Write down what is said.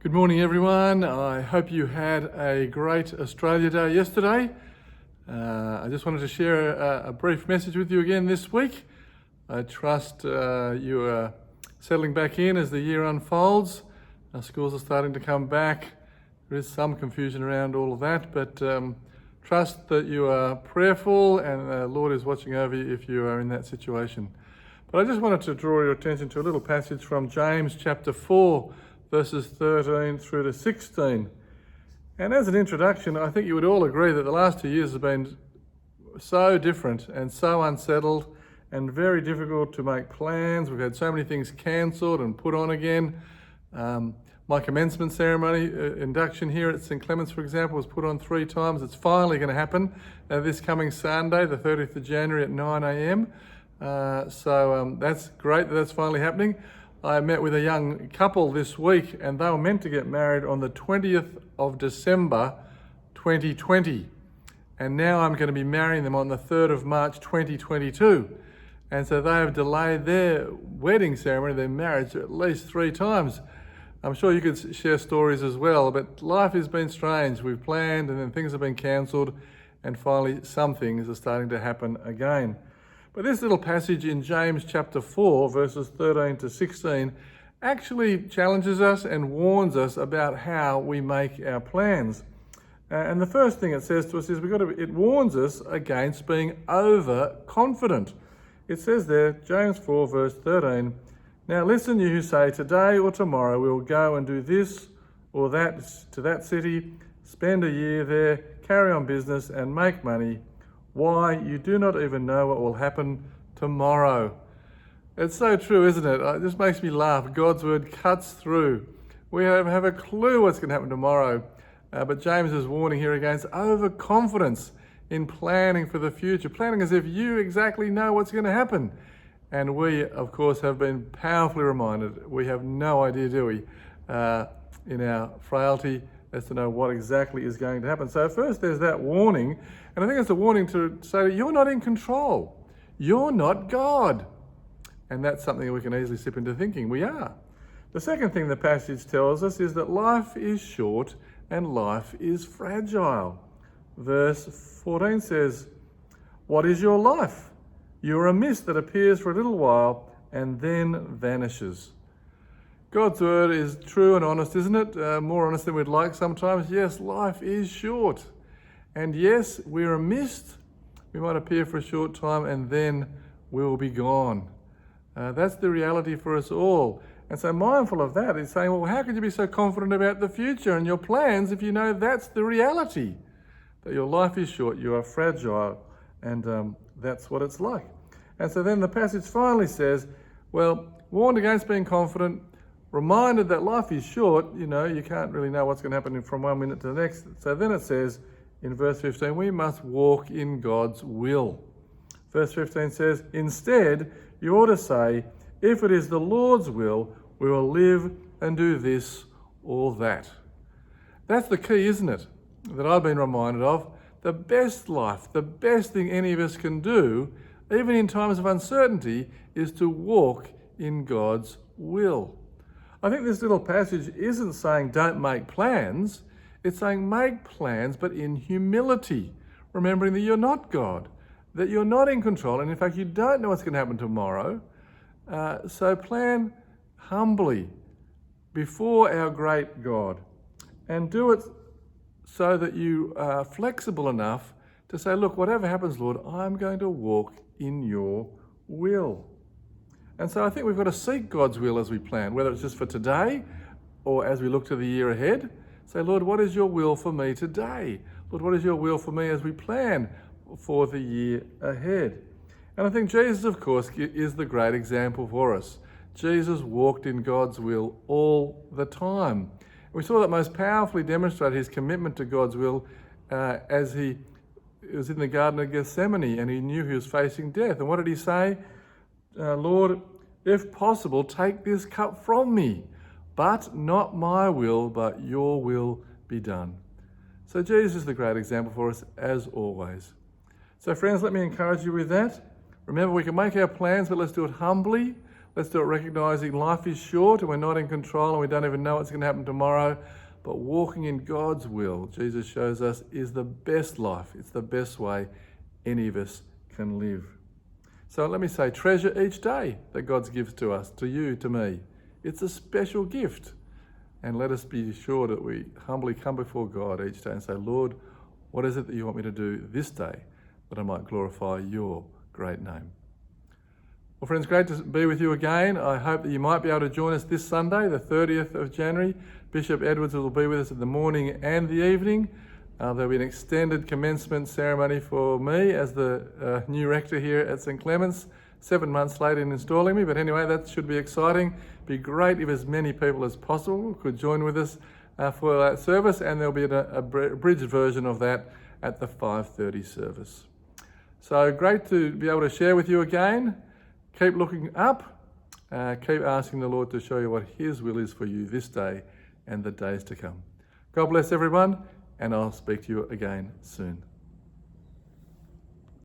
Good morning, everyone. I hope you had a great Australia Day yesterday. I just wanted to share a brief message with you again this week. I trust you are settling back in as the year unfolds. Our schools are starting to come back. There is some confusion around all of that, but trust that you are prayerful and the Lord is watching over you if you are in that situation. But I just wanted to draw your attention to a little passage from James chapter 4, verses 13 through to 16. And as an introduction, I think you would all agree that the last 2 years have been so different and so unsettled and very difficult to make plans. We've had so many things cancelled and put on again. My commencement ceremony, induction here at St. Clement's, for example, was put on 3 times. It's finally going to happen this coming Sunday, the 30th of January at 9 a.m. So that's great that that's finally happening. I met with a young couple this week and they were meant to get married on the 20th of December 2020. And now I'm going to be marrying them on the 3rd of March 2022. And so they have delayed their wedding ceremony, their marriage, at least 3 times. I'm sure you could share stories as well, but life has been strange. We've planned and then things have been cancelled and finally some things are starting to happen again. But this little passage in James chapter 4, verses 13 to 16, actually challenges us and warns us about how we make our plans. And the first thing it says to us is it warns us against being overconfident. It says there, James 4, verse 13, "Now listen, you who say, today or tomorrow we will go and do this or that to that city, spend a year there, carry on business and make money. Why, you do not even know what will happen tomorrow." It's so true, isn't it? It just makes me laugh. God's word cuts through. We don't have a clue what's going to happen tomorrow. But James is warning here against overconfidence in planning for the future, planning as if you exactly know what's going to happen. And we, of course, have been powerfully reminded we have no idea, do we, in our frailty, as to know what exactly is going to happen. So first there's that warning, and I think it's a warning to say that you're not in control. You're not God. And that's something that we can easily slip into thinking we are. The second thing the passage tells us is that life is short and life is fragile. Verse 14 says, "What is your life? You are a mist that appears for a little while and then vanishes." God's word is true and honest, isn't it? More honest than we'd like sometimes. Yes, life is short. And yes, we're a mist. We might appear for a short time and then we'll be gone. That's the reality for us all. And so mindful of that is saying, well, how could you be so confident about the future and your plans if you know that's the reality? That your life is short, you are fragile, and that's what it's like. And so then the passage finally says, well, warned against being confident, reminded that life is short, you can't really know what's going to happen from one minute to the next. So then it says in verse 15, we must walk in God's will. Verse 15 says, instead, you ought to say, if it is the Lord's will, we will live and do this or that. That's the key, isn't it? That I've been reminded of. The best life, the best thing any of us can do, even in times of uncertainty, is to walk in God's will. I think this little passage isn't saying don't make plans. It's saying make plans, but in humility, remembering that you're not God, that you're not in control, and in fact, you don't know what's going to happen tomorrow. So plan humbly before our great God, and do it so that you are flexible enough to say, look, whatever happens, Lord, I'm going to walk in your will. And so I think we've got to seek God's will as we plan, whether it's just for today or as we look to the year ahead. Say, Lord, what is your will for me today? Lord, what is your will for me as we plan for the year ahead? And I think Jesus, of course, is the great example for us. Jesus walked in God's will all the time. We saw that most powerfully demonstrate his commitment to God's will as he was in the Garden of Gethsemane and he knew he was facing death. And what did he say? Lord, if possible, take this cup from me, but not my will, but your will be done. So Jesus is the great example for us as always. So friends, let me encourage you with that. Remember, we can make our plans, but let's do it humbly. Let's do it recognising life is short and we're not in control and we don't even know what's going to happen tomorrow. But walking in God's will, Jesus shows us, is the best life. It's the best way any of us can live. So let me say, treasure each day that God gives to us, to you, to me. It's a special gift. And let us be sure that we humbly come before God each day and say, Lord, what is it that you want me to do this day that I might glorify your great name? Well, friends, great to be with you again. I hope that you might be able to join us this Sunday, the 30th of January. Bishop Edwards will be with us in the morning and the evening. There'll be an extended commencement ceremony for me as the new rector here at St. Clement's, 7 months late in installing me. But anyway, that should be exciting. It'd be great if as many people as possible could join with us for that service, and there'll be a abridged version of that at the 5:30 service. So great to be able to share with you again. Keep looking up. Keep asking the Lord to show you what His will is for you this day and the days to come. God bless everyone, and I'll speak to you again soon.